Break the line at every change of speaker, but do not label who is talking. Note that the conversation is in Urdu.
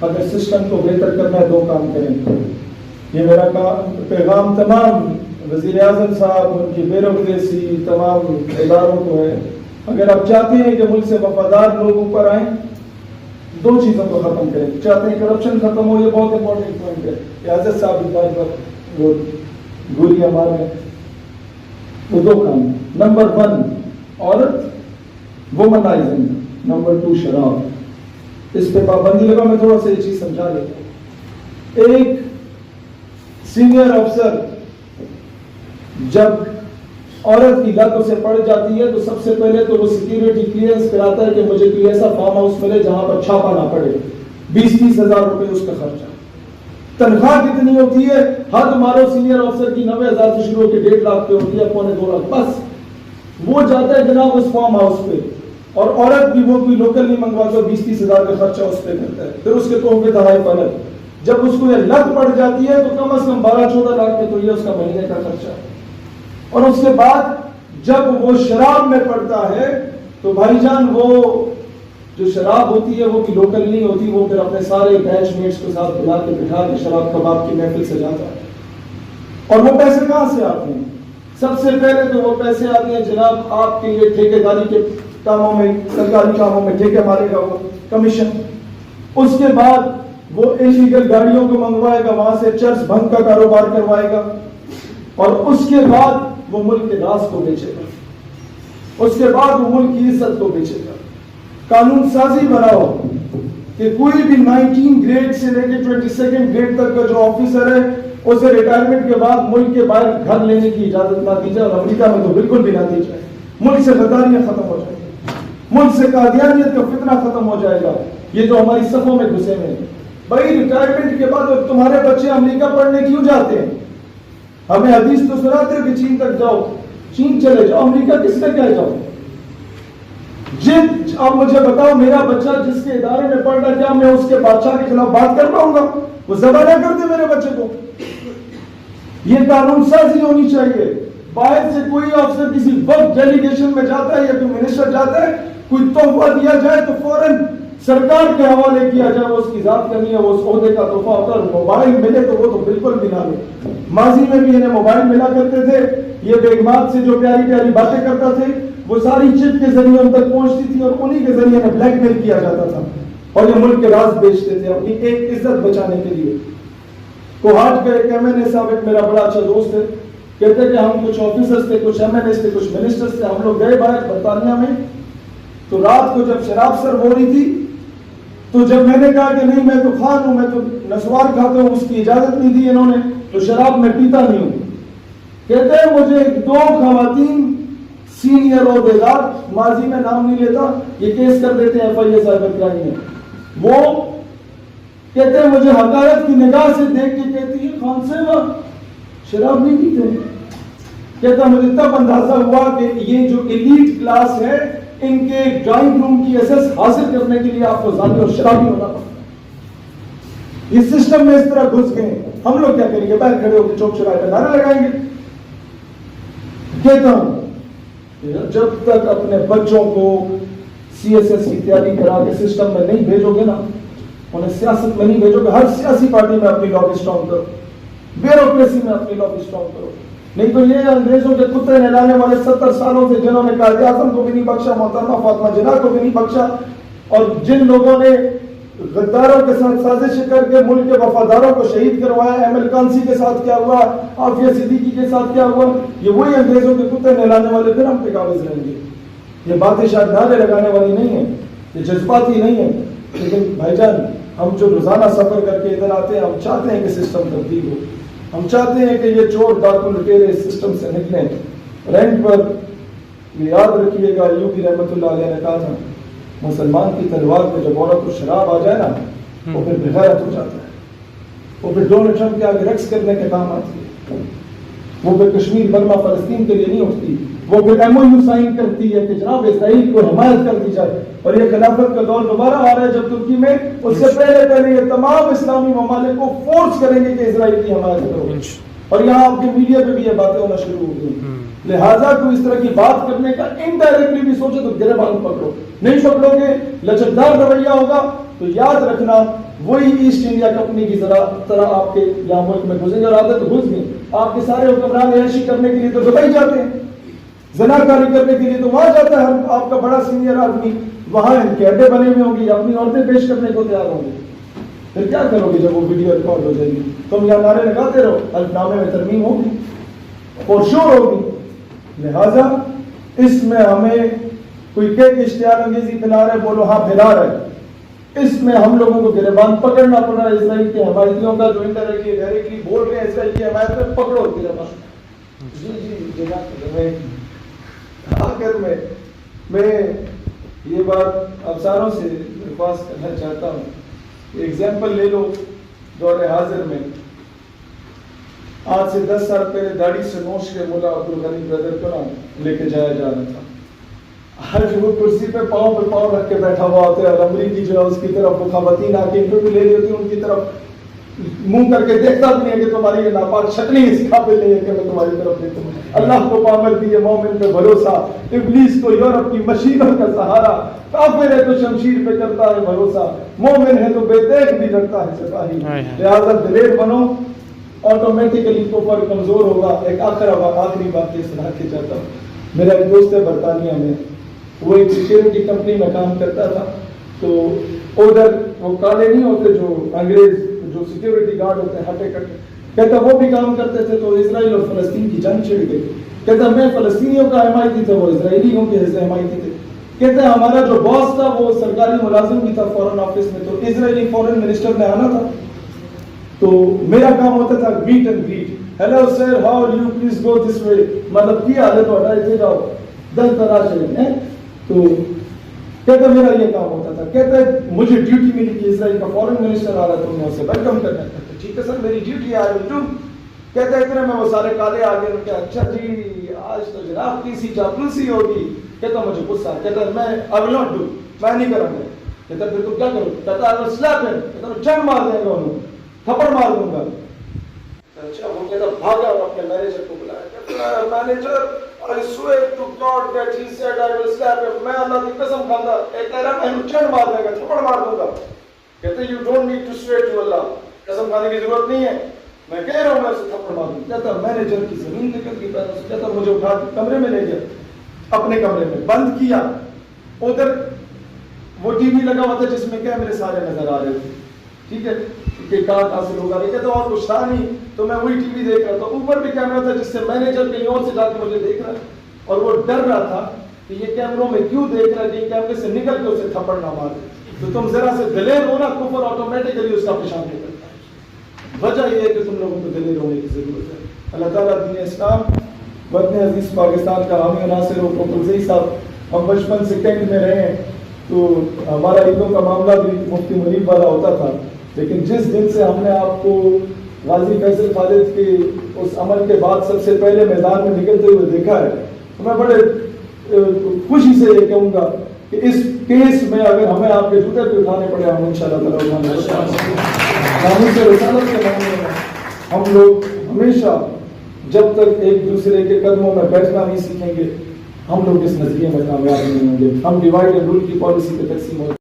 اگر سسٹم کو بہتر کرنا ہے 2 کام کریں. یہ میرا پیغام تمام وزیر اعظم صاحب، ان کی بیوروکریسی، تمام اداروں کو ہے. اگر آپ چاہتے ہیں کہ ملک سے وفادار لوگ اوپر آئیں، 2 چیزوں کو ختم کریں. چاہتے ہیں کرپشن ختم ہو، یہ بہت امپورٹنٹ پوائنٹ ہے. حضرت صاحب اس بات پر وہ گولیاں مار رہے ہیں. وہ 2 کام. نمبر 1 عورت وومنائزنگ، نمبر 2 شراب. اس پہ پابندی لگا. میں تھوڑا سا یہ چیز سمجھا دیتا ہوں. ایک سینئر افسر جب عورت کی لت اسے پڑ جاتی ہے تو سب سے پہلے تو وہ سیکیورٹی کلیئرنس کراتا ہے کہ مجھے کوئی ایسا فارم ہاؤس ملے جہاں پر چھاپا نہ پڑے. 20-30 ہزار روپے اس کا خرچہ. تنخواہ کتنی ہوتی ہے؟ حد مارو سینئر افسر کی 90,000 سے شروع ہو کے 1.5 لاکھ پہ ہوتی ہے، 1.25 لاکھ. بس وہ جاتا ہے جناب اس فارم ہاؤس پہ، اور عورت بھی وہ کوئی لوکل نہیں منگواتا، 20-30 ہزار کا خرچہ اس پہ کرتا ہے. پھر اس کے تحفے تحائف الگ. جب اس کو یہ لت پڑ جاتی ہے تو کم از کم 12-14 لاکھ پہ تو یہ اس کا مہینے کا خرچہ ہے. اور اس کے بعد جب وہ شراب میں پڑتا ہے تو بھائی جان وہ جو شراب ہوتی ہے وہ بھی لوکل نہیں ہوتی. وہ پھر اپنے سارے بیچ میٹس کے ساتھ بلا کے بٹھا کے شراب کباب کی محفل سے جاتا ہے. اور وہ پیسے کہاں سے آتے ہیں؟ سب سے پہلے تو وہ پیسے آتے ہیں جناب آپ کے یہ ٹھیکیداری کے کاموں میں، سرکاری کاموں میں ٹھیکے مارے گا وہ کمیشن. اس کے بعد وہ انلیگل گاڑیوں کو منگوائے گا، وہاں سے چرس بھنگ کا کاروبار کروائے گا. اور اس کے بعد وہ ملک کے راز کو بیچے گا. اس کے بعد وہ ملک کی عزت کو بیچے گا. قانون سازی بناؤ کہ کوئی بھی 19 گریڈ سے لے کے 22 گریڈ تک کا جو آفیسر ہے اسے ریٹائرمنٹ کے بعد ملک کے باہر گھر لینے کی اجازت نہ دی جائے. اور امریکہ میں تو بالکل بھی نہ دی جائے. ملک سے غداریاں ختم ہو جائیں گی، ملک سے قادیانیت کا فتنہ ختم ہو جائے گا. یہ جو ہماری صفوں میں گھسے ہوئے ہیں، بھائی ریٹائرمنٹ کے بعد تمہارے بچے امریکہ پڑھنے کیوں جاتے ہیں؟ ہمیں حدیث تو سناتے کہ چین تک جاؤ، چین چلے جاؤ، امریکہ کس نے کہہ جاؤ؟ اب مجھے بتاؤ، میرا بچہ جس کے ادارے میں پڑھ رہا ہے، کیا میں اس کے بادشاہ کے خلاف بات کر پاؤں گا؟ وہ ذبح نہ کر دے میرے بچے کو. یہ قانون سازی ہونی چاہیے. باہر سے کوئی افسر کسی وقت ڈیلیگیشن میں جاتا ہے یا کوئی منسٹر جاتا ہے، کوئی تحفہ دیا جائے تو فوراً سرکار کے حوالے کیا جائے. وہ اس کی ذات کرنی ہے، وہ اس عہدے کا تحفہ ہوتا ہے. موبائل ملے تو وہ تو بالکل بھی نہ لے. ماضی میں بھی انہیں موبائل ملا کرتے تھے. یہ بیگمات سے جو پیاری پیاری باتیں کرتا تھے وہ ساری چپ کے ذریعے ان تک پہنچتی تھی، اور انہی کے ذریعے انہیں بلیک میل کیا جاتا تھا. اور یہ ملک کے راز بیچتے تھے اپنی ایک عزت بچانے کے لیے. کوہاٹ کا ایک MNA صاحب، ایک میرا بڑا اچھا دوست ہے، کہتے کہ ہم کچھ آفیسرز تھے، کچھ MNAs تھے، کچھ منسٹرز تھے. ہم لوگ گئے باہر برطانیہ میں، تو رات کو جب شراب سرو ہو رہی تھی تو جب میں نے کہا کہ نہیں میں تو خان ہوں، میں تو نسوار کھاتا ہوں، اس کی اجازت نہیں دی انہوں نے، تو شراب میں پیتا نہیں ہوں. کہتے ہیں مجھے 2 خواتین سینئر عہدیدار، ماضی میں نام نہیں لیتا، یہ کیس کر دیتے ہیں FIA سائبر کرائم میں. وہ کہتے ہیں مجھے حقارت کی نگاہ سے دیکھ کے کہتی ہے خان صاحب شراب نہیں پیتے. کہتا مجھے تب اندازہ ہوا کہ یہ جو ایلیٹ کلاس ہے، ان کے ڈرائنگ روم کی ایسس حاصل کرنے کے لیے آپ کو ظالم اور شرابی ہونا پڑتا ہے. اس سسٹم میں اس طرح گھس گئے. ہم لوگ کیا کریں گے؟ باہر کھڑے ہو کے چوک چوراہے پہ نعرے لگائیں گے. کہتا ہوں جب تک اپنے بچوں کو CSS کی تیاری کرا کے سسٹم میں نہیں بھیجو گے نا، انہیں سیاست میں نہیں بھیجو گے، ہر سیاسی پارٹی میں اپنی لابی اسٹرانگ کرو، بیوروکریسی میں اپنی لابی اسٹرانگ کرو. نہیں تو یہ انگریزوں کے کتے نہلانے والے 70 سالوں سے جنہوں نے قائد اعظم کو بھی نہیں بخشا، محترمہ فاطمہ جناح کو بھی نہیں بخشا، اور جن لوگوں نے غداروں کے ساتھ سازش کر کے ملک کے وفاداروں کو شہید کروایا، احمد کانسی کے ساتھ کیا ہوا، عافیہ صدیقی کے ساتھ کیا ہوا، یہ وہی انگریزوں کے کتے نہلانے والے پھر ہم پہ قابض رہیں گے. یہ باتیں شاید نعرے لگانے والی نہیں ہیں، یہ جذباتی نہیں ہے، لیکن بھائی جان ہم جو روزانہ سفر کر کے ادھر آتے ہیں، ہم چاہتے ہیں کہ سسٹم تبدیل ہو. ہم چاہتے ہیں کہ یہ چور ڈاکو لٹیرے اس سسٹم سے نکلیں. رینٹ پر یاد رکھیے گا، ایوبی رحمۃ اللہ علیہ نے کہا تھا مسلمان کی تلوار پہ جب عورت کو شراب آ جائے نا وہ پھر بغیرت ہو جاتا ہے. وہ پھر ڈونلڈ ٹرمپ کے آگے رقص کرنے کے کام آتی ہے. وہ پھر کشمیر برما فلسطین کے لیے نہیں اٹھتی. وہ پھر MOU سائن کرتی ہے کہ جناب اسرائیل کو حمایت کر دی جائے. اور یہ خلافت کا دور دوبارہ آ رہا ہے جب ترکی میں اس سے پہلے یہ تمام اسلامی ممالک کو فورس کریں گے کہ اسرائیل کی حمایت کرو. اور یہاں آپ کے میڈیا پہ بھی یہ باتیں ہونا شروع ہو گئی. لہٰذا کوئی اس طرح کی بات کرنے کا انڈائریکٹلی بھی سوچے تو گریبان پکڑو، نہیں پکڑو گے لچکدار رویہ ہوگا تو یاد رکھنا وہی ایسٹ انڈیا کمپنی کی طرح آپ کے یہاں ملک میں گھسیں گے، اور عادت گھس گئی۔ آپ کے سارے حکمران عیاشی کرنے کے لیے تو دبئی جاتے ہیں، زناکاری کرنے کے لیے تو وہاں جاتا ہے آپ کا بڑا سینئر آدمی، وہاں ان کے اڈے بنے ہوئے ہوں گے یا اپنی عورتیں پیش کرنے کو تیار ہوں گے۔ پھر کیا کرو گے جب وہ ویڈیو ریکارڈ ہو جائے گی؟ تم یہاں نعرے لگاتے رہو، حلف نامے میں ترمیم ہوگی، پرشور ہوگی۔ لہذا اس میں ہمیں کوئی کہ اشتعال انگیزی پھیلا رہے بولو ہاں پھیلا رہے، اس میں ہم لوگوں کو گریبان پکڑنا پڑ رہا ہے۔ اسرائیل کے حمایتیوں کا جو انڈائریکٹلی ڈائریکٹلی بول رہے ہیں اسرائیل کی حمایت میں، پکڑو گریبان۔ جی آخر میں یہ بات افسروں سے درخواست کرنا چاہتا ہوں، ایگزامپل لے لو دور حاضر میں، آج سے 10 سال پہلے داڑھی سے نوش کے مولا عبدالغنی بردر کو لے کے جایا جا رہا تھا، آج وہ کرسی پہ پاؤں رکھ کے بیٹھا ہوا ہوتا ہے، اور امریکی جو ہے اس کی طرف وہ خواتین آ کے انٹرویو لے رہی ہوتی ہیں، ان کی طرف منہ کر کے دیکھتا بھی نہیں ہے کہ تمہاری یہ ناپاک شکل ہی اس قابل نہیں ہے کہ میں تمہاری طرف دیکھوں۔ اللہ کو پامر دیے مومن پہ بھروسہ، ابلیس کو یورپ کی مشینوں کا سہارا، کافر ہے تو شمشیر پہ کرتا ہے بھروسہ، مومن ہے تو بے دیکھ بھی ڈرتا ہے سپاہی۔ لہٰذا دلیر بنو، آٹومیٹکلی کفر کمزور ہوگا۔ ایک آخری بات یہ سنا کے چاہتا ہوں، میرا ایک دوست ہے برطانیہ میں، وہ ایک سیکیورٹی کمپنی میں کام کرتا تھا، تو ادھر وہ کالے نہیں ہوتے جو انگریز جو سیکیورٹی گارڈ ہوتے ہیں ہٹے کٹے، کہتا وہ بھی کام کرتے تھے، تو اسرائیل اور فلسطین کی جنگ چھڑ گئی، کہتا میں فلسطینیوں کا حمایتی تھا، وہ اسرائیلیوں کے حمایتی تھے، کہتا ہمارا جو باس تھا وہ سرکاری ملازم بھی تھا فورن آفس میں، تو اسرائیلی فورن منسٹر نے آنا تھا، تو میرا کام ہوتا تھا meet and greet, hello sir how are you please go this way, مطلب کیا حالت ہو رہا ہے جاؤ دل تراش ہے، تو کہتا میرا یہ کام ہوتا تھا، کہتا ہے مجھے ڈیوٹی ملی کہ اسرائیل کا فورن منسٹر آ رہا تھا، میں اسے ویلکم کرنا چاہتا، ٹھیک ہے سر میری ڈیوٹی آئی ول ڈو، کہتا ہے اتنے میں وہ سارے کالے آگے ان کے اچھا جی آج تو جناب تیسی چاپلوسی ہوگی، کہتا مجھے غصہ، کہتا میں I will not do، میں نہیں کروں گا، کہتا پھر تم کیا کرو، کہتا I will slap him، کہتا میں چنڈ مار دیں گا انہوں، تھپڑ مار دوں گا۔ اچھا وہ کہتا بھاگا اور اپنے مینیجر کو بلایا، کہتا manager I swear to God that he said I will slap him، میں اللہ کی قسم کھاتا ہے کہہ رہا میں چنڈ مار دیں گا، تھپڑ مار دوں گا، کہتے you don't need to swear to Allah، قسم کھانے کی ضرورت نہیں ہے، میں کہہ رہا ہوں میں اسے تھپڑ مار دوں۔ کہتا مینیجر کی زمین نکل گئی پیروں سے، کہتا مجھے اٹھا کے کمرے میں لے گیا، اپنے کمرے میں بند کیا، ادھر وہ ٹی وی لگا ہوا تھا جس میں کیمرے سارے نظر آ رہے تھے، ٹھیک ہے کہ کہاں سے لوگ آ رہے، کہتا اور کچھ تھا نہیں، تو میں وہی ٹی وی دیکھ رہا تھا، اوپر بھی کیمرہ تھا جس سے مینیجر کہیں اور سے جا کے مجھے دیکھ رہا ہے، اور وہ ڈر رہا تھا کہ یہ کیمروں میں کیوں دیکھ رہا ہے کہ کیمرے سے نکل کے اسے تھپڑ نہ مارے، تو تم ذرا سے دلیر ہونا، کفر آٹومیٹکلی اس کا پیشان نکلتا ہے۔ وجہ یہ ہے کہ تم لوگوں کو دلیر ہونے کی ضرورت ہے۔ اللہ تعالیٰ دین اسلام وطن عزیز پاکستان کا حامی و ناصر ہو۔ پروفیسر صاحب ہم بچپن سے کینٹ میں رہے ہیں تو ہمارا عیدوں کا معاملہ بھی مفتی منیب والا ہوتا تھا، لیکن جس دن سے ہم نے آپ کو غازی فیصل خالد کے اس عمل کے بعد سب سے پہلے میدان میں نکلتے ہوئے دیکھا ہے، تو میں بڑے خوشی سے یہ کہوں گا کہ اس کیس میں اگر ہمیں آپ کے جوتے پہ اٹھانے پڑے ہم انشاءاللہ تعالیٰ سے رسالت کے معاملے میں ہم لوگ ہمیشہ جب تک ایک دوسرے کے قدموں میں بیٹھنا نہیں سیکھیں گے ہم لوگ اس نظریے میں کامیاب نہیں ہوں گے۔ ہم ڈیوائڈ اینڈ رول کی پالیسی پہ تقسیم ہو